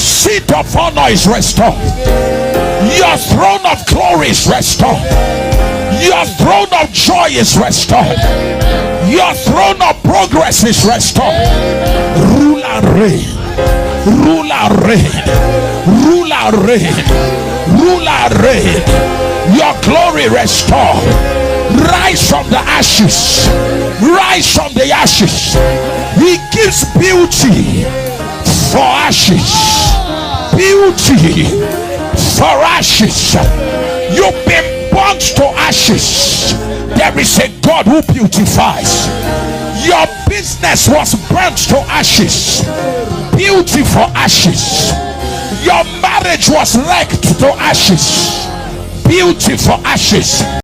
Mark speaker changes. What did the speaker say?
Speaker 1: seat of honor is restored. Your throne of glory is restored. Your throne of joy is restored. Your throne of progress is restored. Rule and reign. Rule and reign. Rule and reign. Rule and reign. Your glory restored. Rise from the ashes. Rise from the ashes. He gives beauty for ashes. Beauty for ashes. You've been burnt to ashes. There is a God who beautifies. Your business was burnt to ashes. Beauty for ashes. Your marriage was wrecked to ashes. Beauty for ashes.